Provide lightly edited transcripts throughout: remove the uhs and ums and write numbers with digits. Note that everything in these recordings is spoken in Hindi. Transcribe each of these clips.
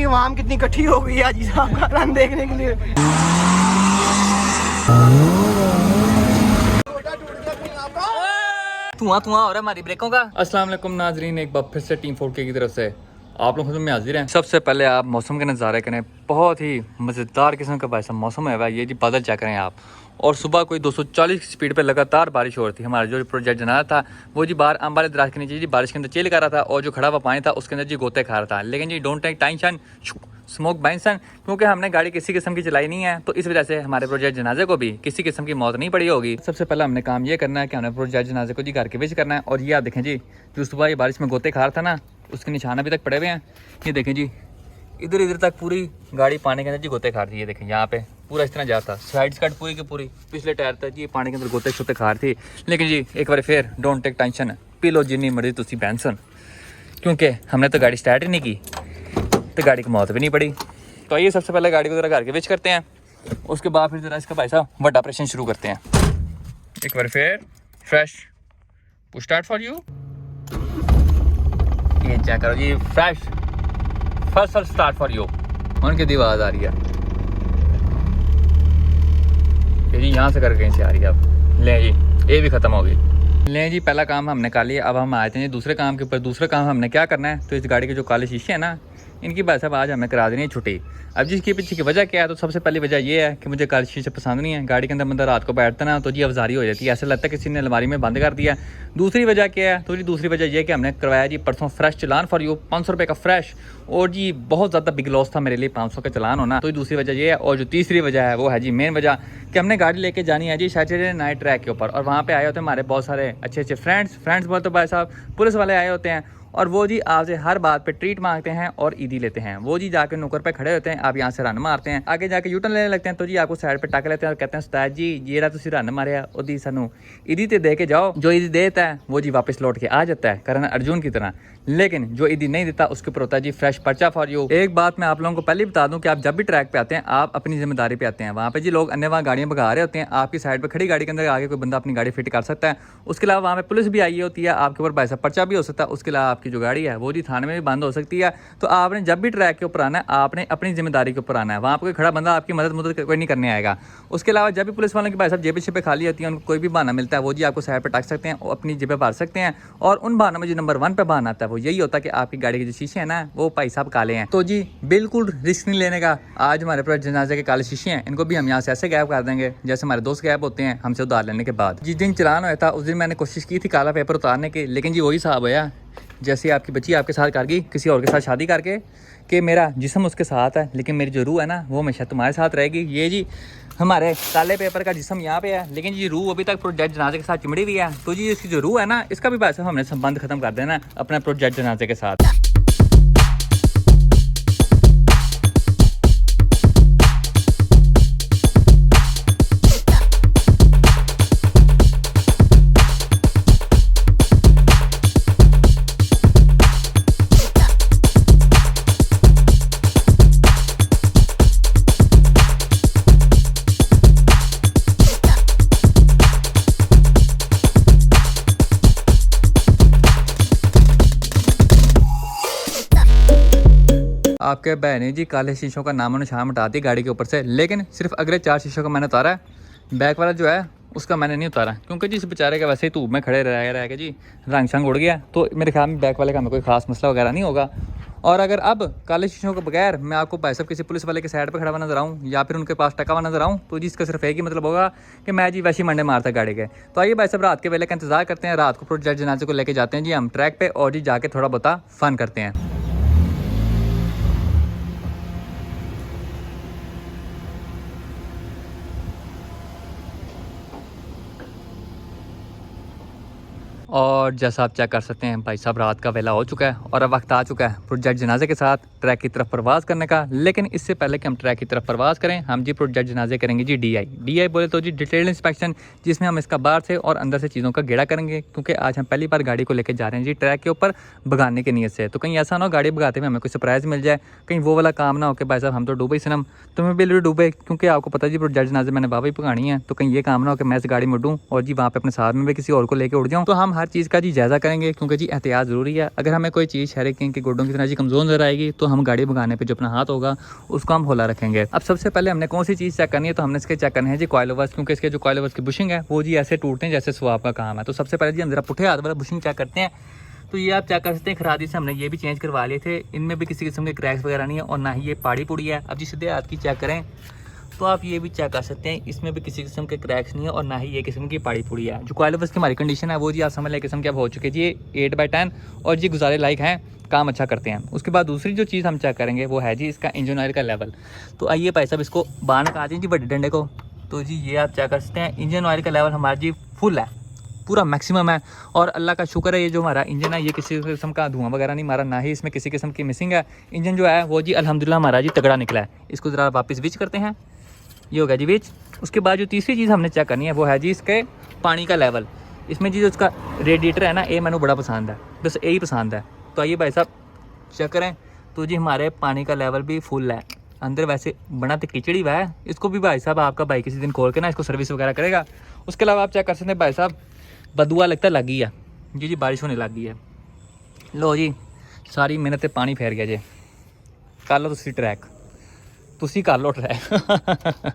आवाम कितनी इकट्ठी हो गई हाजी साहब का रन देखने के लिए। धुआं हो रहा है हमारी ब्रेकों का। अस्सलाम वालेकुम नाजरीन, एक बार फिर से टीम 4K की तरफ से आप लोग में हाजिर हैं। सबसे पहले आप मौसम के नज़ारे करें, बहुत ही मज़ेदार किस्म का वैसा मौसम है। ये जी बादल चेक करें आप, और सुबह कोई 240 की स्पीड पे लगातार बारिश हो रही थी। हमारा जो प्रोजेक्ट जना था वो जी बाहर अम्बाले दराज के नीचे जी बारिश के अंदर चिल कर रहा था, और जो खड़ा हुआ पानी था उसके अंदर जी गोते खा रहा था। लेकिन जी डोंट टेक टेंशन स्मोक बैंसन, क्योंकि हमने गाड़ी किसी किस्म की चलाई नहीं है, तो इस वजह से हमारे प्रोजेक्ट जनाजे को भी किसी किस्म की मौत नहीं पड़ी होगी। सबसे पहले हमने काम ये करना है कि हमने प्रोजेक्ट जनाजे को जी घर के बीच करना है। और ये आप देखें जी, जो सुबह ये बारिश में गोते खा रहा था ना, उसके निशान अभी तक पड़े हुए हैं। ये देखें जी, इधर तक पूरी गाड़ी पानी के अंदर जी गोते खा रही है। देखें यहाँ पे पूरा इस तरह जाता, साइड स्कर्ट पूरी की पूरी, पिछले टायर तक जी पानी के अंदर गोते शोते खा रही थी। लेकिन जी एक बार फिर don't take tension, P low जिन्नी मर्जी तुसी बैंसन, क्योंकि हमने तो गाड़ी स्टार्ट ही नहीं की तो गाड़ी की मौत भी नहीं पड़ी। तो आइए सबसे पहले गाड़ी को ज़रा घर के बीच करते हैं, उसके बाद फिर ज़रा इसका भाई साहब बड़ा ऑपरेशन शुरू करते हैं। एक बार फिर fresh push start for you. ये चेक करो जी, fresh first start for you. उनकी आवाज़ आ रही है जी, यहाँ से कर कहीं से आ रही है। अब ले जी, ये भी ख़त्म हो गई। ले जी, पहला काम हमने कर लिया। अब हम आए थे दूसरे काम के ऊपर। दूसरा काम हमने क्या करना है, तो इस गाड़ी के जो काले शीशे हैं ना, इनकी भाई साहब आज हमें करा देनी है छुट्टी। अब जिसके पीछे की वजह क्या है, तो सबसे पहली वजह ये है कि मुझे काले शीशे पसंद नहीं है। गाड़ी के अंदर बंदा रात को बैठता ना तो जी अवजारी हो जाती है, ऐसा लगता है किसी ने अलमारी में बंद कर दिया। दूसरी वजह क्या है, तो जी दूसरी वजह ये कि हमने करवाया जी परसों फ्रेश चलान फॉर यू, 500 रुपये का फ्रेश, और जी बहुत ज़्यादा बिग लॉस था मेरे लिए 500 का चलान होना। तो दूसरी वजह ये है। और जो तीसरी वजह है वो है जी मेन वजह, कि हमने गाड़ी लेके जानी है जी सैटरडे नाइट ट्रैक के ऊपर, और वहाँ पे आए होते हैं हमारे बहुत सारे अच्छे अच्छे फ्रेंड्स बोलते भाई साहब पुलिस वाले आए होते हैं, और वो जी आपसे हर बात पे ट्रीट मांगते हैं और ईदी लेते हैं। वो जी जाके नुकर पे खड़े होते हैं, आप यहाँ से रन मारते हैं, आगे जाके यूटर्न लेने लगते हैं, तो जी आपको साइड पे टक लेते हैं और कहते हैं उस्ताद जी ये रहा तुसी रन मारे ओदी सानू ईदी ते दे के जाओ। जो ईदी देता है वो जी वापस लौट के आ जाता है करण अर्जुन की तरह, लेकिन जो ईदी नहीं देता उसके ऊपर होता है जी फ्रेश पर्चा फॉर यू। एक बात मैं आप लोगों को पहले बता दूं कि आप जब भी ट्रैक पे आते हैं आप अपनी जिम्मेदारी पे आते हैं। वहाँ पे जी लोग अन्य वहाँ गाड़ियाँ भगा रहे होते हैं, आपकी साइड पे खड़ी गाड़ी के अंदर आगे कोई बंदा अपनी गाड़ी फिट कर सकता है। उसके अलावा वहाँ पे पुलिस भी आई होती है, आपके ऊपर भाई साहब पर्चा भी हो सकता है। उसके अलावा आपकी जो गाड़ी है वो जी थाने में भी बंद हो सकती है। तो आपने जब भी ट्रैक के ऊपर आना है, आपने अपनी जिम्मेदारी के ऊपर आना है। वहाँ पर कोई खड़ा बंदा आपकी मदद कोई नहीं करने आएगा। उसके अलावा जब भी पुलिस वालों की भाई साहब जेबें शिबें खाली होती हैं, उनको कोई भी बहाना मिलता है, वो जी आपको साइड पर टक सकते हैं, अपनी जेबें भर सकते हैं। और उन बहानों में जो नंबर 1 पे बहाना आता है वो यही होता है कि आपकी गाड़ी के जो शीशे हैं ना वो भाई साहब काले हैं। तो जी बिल्कुल रिस्क नहीं लेने का। आज हमारे पास जनाजे के काले शीशे हैं, इनको भी हम यहाँ से ऐसे गैप कर देंगे जैसे हमारे दोस्त गैप होते हैं हमसे उधार लेने के बाद। जिस दिन चलान हुआ था उस दिन मैंने कोशिश की थी काला पेपर उतारने की, लेकिन जी वही साहब होया जैसे आपकी बच्ची आपके साथ कर गई किसी और के साथ शादी करके, कि मेरा जिस्म उसके साथ है लेकिन मेरी जो रूह है ना वो हमेशा तुम्हारे साथ रहेगी। ये जी हमारे काले पेपर का जिस्म यहाँ पे है, लेकिन जी रूह अभी तक प्रोजेक्ट जनाजे के साथ चिमड़ी हुई है। तो जी इसकी जो रूह है ना, इसका भी बात हमने संबंध खत्म कर देना अपना प्रोजेक्ट जनाजे के साथ। आपके बहन जी काले शीशों का नामो निशान मिटा दी गाड़ी के ऊपर से, लेकिन सिर्फ अगले 4 शीशों का मैंने उतारा है। बैक वाला जो है उसका मैंने नहीं उतारा, क्योंकि जी इस बेचारे का वैसे ही धूप में खड़े रह के जी रंग शंग उड़ गया। तो मेरे ख्याल में बैक वाले का हमें कोई खास मसला वगैरह नहीं होगा। और अगर अब काले शीशों के बगैर मैं आपको भाई साहब किसी पुलिस वाले के साइड पर खड़ा हुआ नजर आऊँ या फिर उनके पास टका हुआ नजर आऊँ, तो जी इसका सिर्फ एक ही मतलब होगा कि मैं जी वैसी मंडे मारता गाड़ी के। तो आइए भाई साहब रात के वेले का इंतजार करते हैं, रात को प्रोजेक्ट जनाजे को लेके जाते हैं जी हम ट्रैक पे, और जी जाके थोड़ा बहुत फन करते हैं। और जैसा आप चेक कर सकते हैं भाई साहब रात का वेला हो चुका है और अब वक्त आ चुका है प्रोजेक्ट जनाजे के साथ ट्रैक की तरफ परवाज़ करने का। लेकिन इससे पहले कि हम ट्रैक की तरफ परवाज़ करें, हम जी प्रोजेक्ट जनाजे करेंगे जी डीआई बोले तो जी डिटेल इंस्पेक्शन, जिसमें हम इसका बाहर से और अंदर से चीज़ों का गेड़ा करेंगे, क्योंकि आज हम पहली बार गाड़ी को लेकर जा रहे हैं जी ट्रैक के ऊपर भगाने की नीयत से। तो कहीं ऐसा ना हो गाड़ी भगाते हुए हमें कोई सरप्राइज़ मिल जाए, कहीं वो वाला काम ना हो कि भाई साहब हम तो डूबे सनम, तुम्हें भी डूबे, क्योंकि आपको पता जी प्रोजेक्ट जनाजे मैंने बाबा ही भगानी है। तो कहीं ये काम ना हो कि मैं इस गाड़ी में उड़ूँ और जी वहाँ पर अपने साथ में भी किसी और को लेकर उड़ जाऊँ। तो हम हर हर चीज़ का जी जायज़ा करेंगे, क्योंकि जी एहतियात ज़रूरी है। अगर हमें कोई चीज़ शहर के गुड्डों की तरह जी कमज़ोर नजर आएगी तो हम गाड़ी भगाने पे जो अपना हाथ होगा उसको हम होला रखेंगे। अब सबसे पहले हमने कौन सी चीज़ चेक करनी है, तो हमने इसके चेक करने हैं जी कॉइल ओवर्स, क्योंकि इसके जो कॉइल ओवर्स की बुशिंग है वो जी ऐसे टूटते हैं जैसे स्वाब का काम है। तो सबसे पहले जी हम जरा पुठे हाथ वाला बुशिंग चेक करते हैं। तो ये आप चेक कर सकते हैं, खरादी से हमने ये भी चेंज करवा लिए थे, इनमें भी किसी किस्म के क्रैक्स वगैरह नहीं है और ना ही ये पाड़ी पुड़ी है। अब जी सीधे हाथ की चेक करें तो आप ये भी चेक कर सकते हैं, इसमें भी किसी किस्म के क्रैक्स नहीं है और ना ही ये किस्म की पाड़ी पुड़ी है। जो कॉइल ओवर्स की हमारी कंडीशन है वो जी आप समझ लें किस्म की अब हो चुकी है जी 8/10 और जी गुजारे लायक हैं, काम अच्छा करते हैं। उसके बाद दूसरी जो चीज़ हम चेक करेंगे वो है जी इसका इंजन ऑयल का लेवल। तो आइए भाई साहब इसको बाहर निकाल दें जी बड़े डंडे को। तो जी ये आप चेक कर सकते हैं, इंजन ऑयल का लेवल हमारा जी फुल है, पूरा मैक्सिमम है। और अल्लाह का शुक्र है ये जो हमारा इंजन है ये किसी किस्म का धुआं वगैरह नहीं मारा, ना ही इसमें किसी किस्म की मिसिंग है। इंजन जो है वो जी अल्हम्दुलिल्लाह हमारा जी तगड़ा निकला है। इसको ज़रा वापस विच करते हैं, ये हो गया जी विच। उसके बाद जो तीसरी चीज़ हमने चेक करनी है वो है जी इसके पानी का लेवल। इसमें जी जो इसका रेडिएटर है ना ये मैंने बड़ा पसंद है, बस यही पसंद है। तो आइए भाई साहब चेक करें तो जी हमारे पानी का लेवल भी फुल है। अंदर वैसे बना तो खिचड़ी हुआ है, इसको भी भाई साहब आपका भाई किसी दिन खोल के ना इसको सर्विस वगैरह करेगा। उसके अलावा आप चेक कर सकते हैं भाई साहब बदुआ लगता लग गई है जी बारिश होने लग गई है। लो जी सारी मेहनत पे पानी फेर गया जी, कर लो तुसी ट्रैक, तुसी कर लो ट्रैक।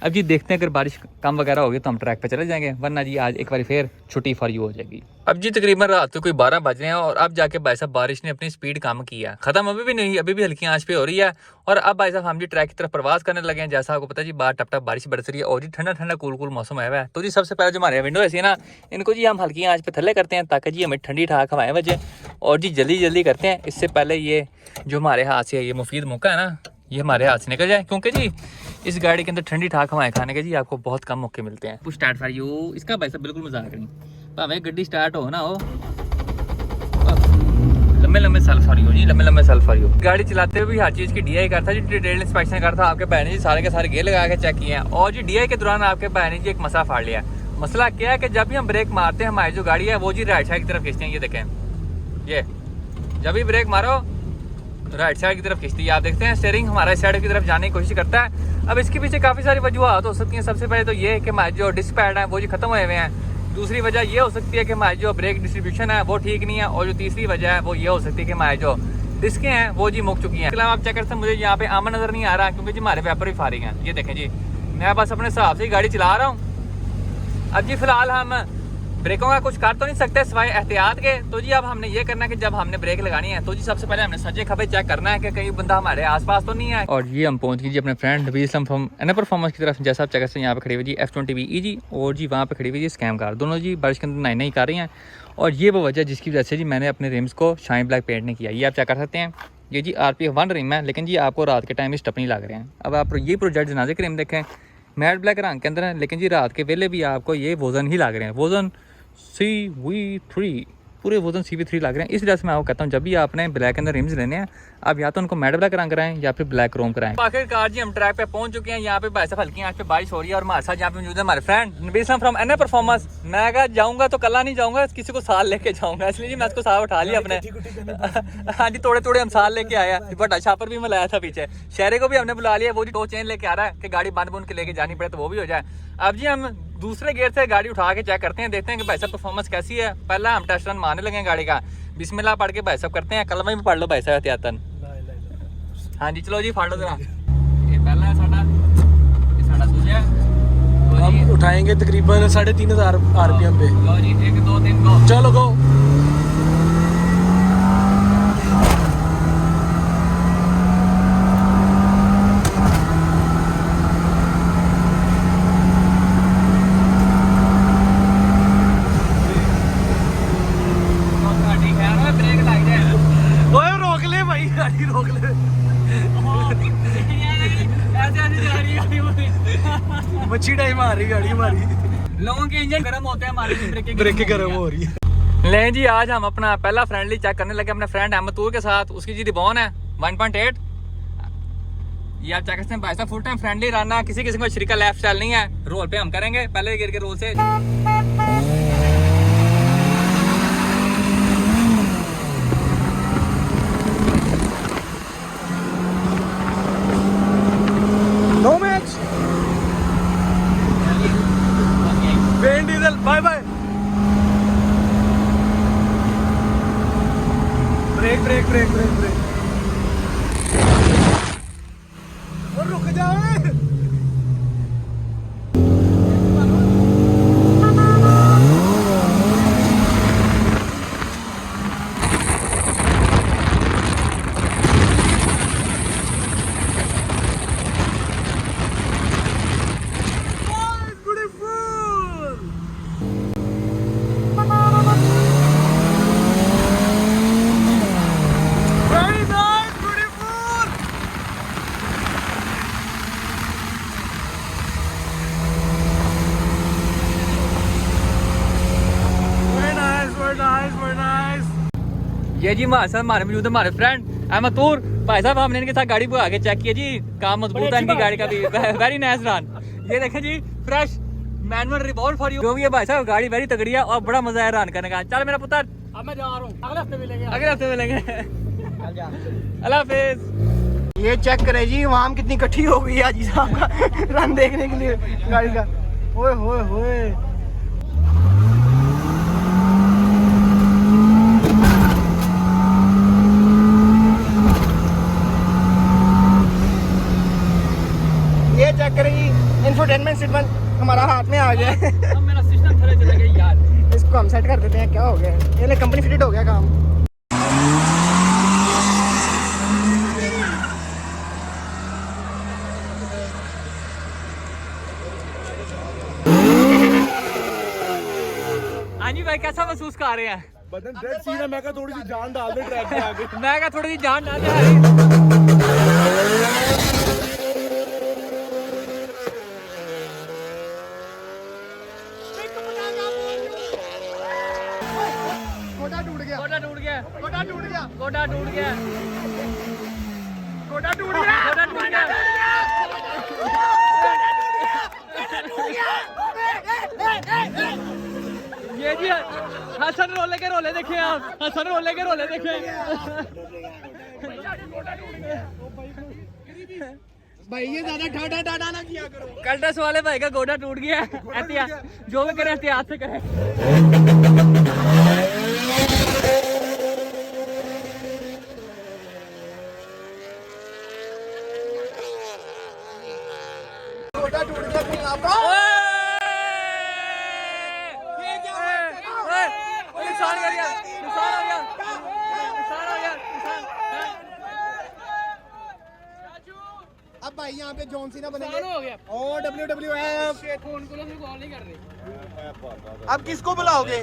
अब जी देखते हैं अगर बारिश कम वगैरह होगी तो हम ट्रैक पे चले जाएंगे, वरना जी आज एक बार फिर छुट्टी फॉर यू हो जाएगी। अब जी तकरीबन रात को कोई 12 बज रहे हैं और अब जाके भाई साहब बारिश ने अपनी स्पीड कम की है, खत्म अभी भी नहीं, अभी भी हल्की आंच पे हो रही है। और अब भाई साहब हम जी ट्रैक की तरफ प्रवास करने लगे हैं। जैसा आपको पता है जी बाहर टप टप बारिश बरस रही है और जी ठंडा ठंडा कूल कूल मौसम आया हुआ है। तो जी सबसे पहले जो हमारे विंडो ऐसी है ना इनको जी हम हल्की आंच पे थल्ले करते हैं ताकि जी हमें ठंडी ठाक हवाएं बजे, और जी जल्दी जल्दी करते हैं इससे पहले ये जो हमारे हाथ से ये मुफीद मौका है ना ये हमारे हाथ से निकल जाए, क्योंकि जी इस गाड़ी के अंदर ठंडी ठाक हवाएं खाने के जी आपको बहुत कम मौके मिलते हैं। स्टार्ट फॉर यू, इसका भाई साहब बिल्कुल मजाक नहीं, भावें गड्डी स्टार्ट हो ना हो, लंबे लंबे सेल्फ फॉर यू जी, लंबे लंबे सेल्फ फॉर यू। गाड़ी चलाते हुए भी हर चीज़ की डीआई करता जी, डिटेल इंस्पेक्शन करता। आपके बहन जी सारे के सारे गेयर लगा के चेक किए हैं। और जी डीआई के दौरान आपके बहन जी एक मसला फाड़ लिया। मसला क्या है कि जब भी हम ब्रेक मारते हैं हमारी जो गाड़ी है वो जी राइट साइड की तरफ खींचते हैं। ये देखें, ये जब भी ब्रेक मारो राइट साइड की तरफ खींचती है। आप देखते हैं स्टीयरिंग हमारा इस साइड की तरफ जाने की कोशिश करता है। अब इसके पीछे काफ़ी सारी वजूहत हो सकती हैं। सबसे पहले तो ये है कि हमारे जो डिस्क पैड हैं वो जी खत्म हुए हुए हैं। दूसरी वजह ये हो सकती है कि हमारी जो ब्रेक डिस्ट्रीब्यूशन है वो ठीक नहीं है। और जो तीसरी वजह है वो ये हो सकती है कि हमारी जो डिस्कें हैं वो जी मुक चुकी हैं। इसके अलावा आप चेक करते हैं, मुझे यहाँ पे आमन नज़र नहीं आ रहा क्योंकि जी हमारे वेपर भी फारिग हैं। ये देखें जी, मैं बस अपने हिसाब से ही गाड़ी चला रहा हूँ। अब जी फिलहाल हम ब्रेकों का कुछ कर तो नहीं सकते सिवाय एहतियात के। तो जी अब हमने ये करना है कि जब हमने ब्रेक लगानी है तो जी सबसे पहले हमने सज्जे खबे चेक करना है कि कहीं बंदा हमारे आसपास तो नहीं है। और ये हम पहुंच गए जी अपने friend Nabeel Islam from Ana performance की तरफ। जैसा आप चेक करते हैं यहाँ पे खड़ी हुई जी F20 जी, और जी वहाँ पे खड़ी हुई जी स्कैम कार, दोनों जी बारिश के अंदर नई नई कर रही हैं। और ये वो वजह जिसकी वजह से जी मैंने अपने रिम्स को शाइन ब्लैक पेंट नहीं किया। ये आप चेक कर सकते हैं, ये जी RPF 1 रिम है, लेकिन जी आपको रात के टाइम स्टप नहीं लग रहे हैं। अब आप ये प्रोजेक्ट जनाजे के रिम देखें, मैट ब्लैक रंग के अंदर है, लेकिन जी रात के वेले भी आपको ये वजन ही लग रहे हैं, वजन CV3, पूरे वजन CV3 लग रहे हैं। इस वजह से मैं आपको कहता हूँ जब भी आपने ब्लैक के अंदर रिम्स लेने हैं आप या तो उनको मैट ब्लैक रंग कराएं या फिर ब्लैक क्रोम कराएं। आखिरकार जी हम ट्रैक पे पहुंच चुके हैं। यहाँ पे भाई साहब हल्की आंच पे बारिश हो रही है और हमारे साथ यहाँ पे मौजूद है हमारे friend Nabeel Islam from Ana performance. मैं अगर जाऊँगा तो कल नहीं जाऊँगा, किसी को साल लेके जाऊँगा, इसलिए जी मैं उसको साथ उठा लिया अपने। हाँ जी, थोड़े थोड़े हम साल लेके आया, बड़ा छापर भी मैं लाया था पीछे। शहरे को भी हमने बुला लिया, वो जी टो चेन लेके आ रहा है कि गाड़ी बंद बुंद के लेके जानी पड़े तो वो भी हो जाए। अब जी हम दूसरे गेयर से गाड़ी उठा के चेक करते हैं, देखते हैं कि भाई साहब परफॉर्मेंस कैसी है। पहला हम टेस्ट रन मारने लगे गाड़ी का, बिस्मिल्लाह पढ़ के भाई साहब करते हैं। कलमा भी पढ़ लो भाई साहब एहतियातन। हाँ जी चलो जी फाड़ लो जरा। ये पहला है साडा, ये साडा दूसरा है। हम उठाएंगे तकरीबन 3500 RPM पे। लो जी 1 2 3 गो, चलो गो। रोक ले मच्छी टाइम आ रही गाड़ी हमारी। लोगों के इंजन गर्म होते हैं, हमारी ब्रेक गर्म हो रही है। ले जी आज हम अपना पहला फ्रेंडली चेक करने लगे अपने फ्रेंड अहमदूर के साथ। उसकी जी रिबॉन है 1.8। ये आप चेक करते हैं भाई साहब फुल टाइम फ्रेंडली रहना, किसी किसी को शरीका लेफ्ट स्टाइल नहीं है। रोल पे हम करेंगे पहले गिर के रोल से। No match when diesel bye bye. ये जी हमारे साथ हमारे मौजूद हमारे फ्रेंड अहमद तूर भाई साहब। हमने इनके साथ गाड़ी को आगे चेक किया जी, काम मजबूत है इनकी गाड़ी का भी। Very nice run. ये देखें जी fresh manual revolve for you. जो भी है भाई साहब गाड़ी वेरी तगड़ी है और बड़ा मजा है रन करने का। चल मेरा पुत्र अब मैं जा रहा हूँ, अगले हफ्ते मिलेंगे। अगले हफ्ते मिलेंगे। अल्लाह हाफिज। ये चेक करे जी वहाँ कितनी इकट्ठी हो गई है हाजी साहब का रन देखने के लिए गाड़ी का। ओए होए होए। ये चेक करे जी इंफोटेनमेंट सिस्टम हमारा हाथ में आ गया है। अब मेरा सिस्टम थोड़ा चला गया यार। इसको हम सेट कर देते हैं। क्या हो गया, ये कंपनी फिटेड हो गया काम। हाँ जी भाई कैसा महसूस कर रहे हैं? बदन डेड सीन है। मैं कहा थोड़ी सी जान डाल दे ट्रैक पे आगे। मैं क्या थोड़ी सी जान डाल दे। गोटा टूट गया, गोटा टूट गया, गोटा टूट गया, गोटा टूट गया, गोटा टूट गया, गोटा टूट गया। ये जी हसन रोले के रोले देखे आप, हसन रोले के रोले देखे। भाई ये ज्यादा ठाठा टाटा ना किया करो। कल्टस वाले भाई का गोड़ा टूट गया। एहतियात जो भी करे एहतियात से करे। गोटा टूट गया कहीं आपका। नुकसान कर गया, नुकसान हो गया, नुकसान हो गया, अब भाई यहाँ पे जॉन सीना बनेंगे हो गया। और WWF फोन को कॉल नहीं कर रहे। अब किसको बुलाओगे?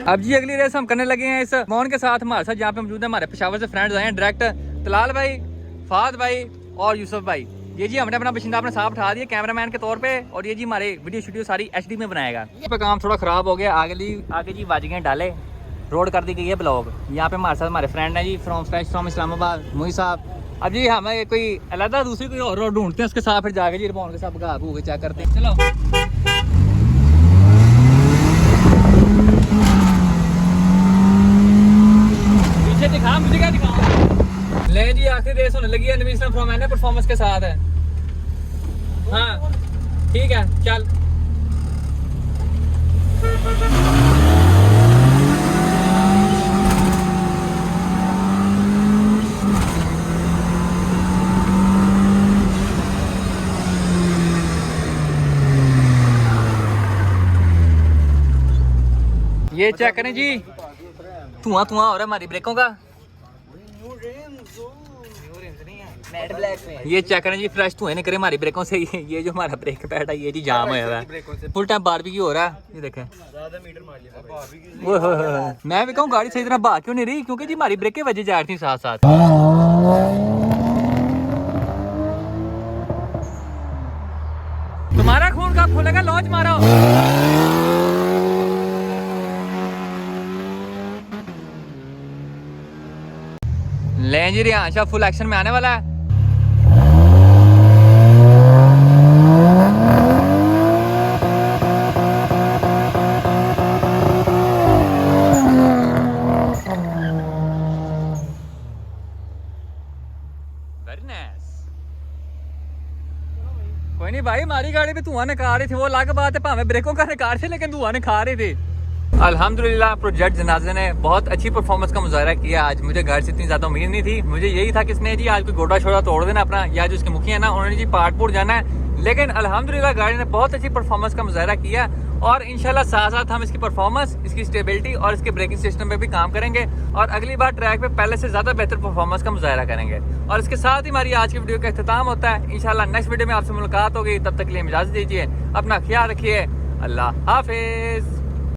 अब जी अगली रेस हम करने लगे हैं इस मोहन के साथ। हमारे साथ यहाँ पे मौजूद है हमारे पेशावर से फ्रेंड्स आए हैं डायरेक्ट, तलाल भाई, फाद भाई और यूसुफ भाई। ये जी हमने अपना बशिंदा अपने साथ उठा दिया कैमरामैन के तौर पे, और ये जी हमारे वीडियो शूडियो सारी HD में बनाएगा। ये पे काम थोड़ा ख़राब हो गया, आगे जी बाज गए डाले, रोड कर दी गई है ब्लॉग। यहाँ पे हमारे साथ हमारे फ्रेंड हैं जी फ्रॉम इस्लामाबाद मोही साहब। अब जी हमें कोई अलग दूसरी कोई और रोड ढूंढते हैं, उसके साथ फिर जाके जी रिपोर्ट के साथ भगा भूग चेक करते हैं। चलो पीछे दिखा, मुझे क्या दिखा। ले जी आखिरी रेस होने लगी है, नबी इस्लाम फ्रॉम एन परफॉर्मेंस के साथ है। हाँ ठीक है चल। ये चेक करें जी, धुआं धुआं हो रहा है हमारी ब्रेकों का। ये चेक करें जी फ्रेश धुएं निकले हमारी ब्रेकों से। ये जो हमारा ब्रेक पैड है ये जी जाम हुआ है, फुल टाइम बारबेक्यू हो रहा है। ये देखें मैं भी कहूँ गाड़ी सही तरह भाग क्यों नहीं रही, क्योंकि जी हमारी ब्रेकें वजह जा रही थी साथ साथ। तुम्हारा खून कब खुलेगा, लॉन्च मारो। ले जी रियांशा फुल एक्शन में आने वाला है। Very nice. कोई नहीं भाई, हमारी गाड़ी भी धुआं निकाल रही थी, वो अलग बात है, भावे ब्रेकों का निकाल थे लेकिन धुआं निकाल रही थी। अल्हम्दुलिल्लाह प्रोजेक्ट जनाजे ने बहुत अच्छी परफॉर्मेंस का मुजाहरा किया आज। मुझे घर से इतनी ज़्यादा उम्मीद नहीं थी, मुझे यही था कि इसने जी आज कोई गोड़ा शोड़ा तोड़ देना अपना, या जो इसके मुखिया है ना उन्होंने जी पाटपुर जाना है। लेकिन अल्हम्दुलिल्लाह गाड़ी ने बहुत अच्छी परफॉर्मेंस का मुजाहरा किया, और इंशाल्लाह साथ साथ हम इसकी परफॉर्मेंस, इसकी स्टेबिलिटी और इसके ब्रेकिंग सिस्टम पे भी काम करेंगे, और अगली बार ट्रैक पे पहले से ज़्यादा बेहतर परफॉर्मेंस का मुजाहरा करेंगे। और इसके साथ ही हमारी आज की वीडियो का इख्तिताम होता है। इंशाल्लाह नेक्स्ट वीडियो में आपसे मुलाकात होगी, तब तक के लिए इजाज़त दीजिए, अपना ख्याल रखिए, अल्लाह हाफिज़।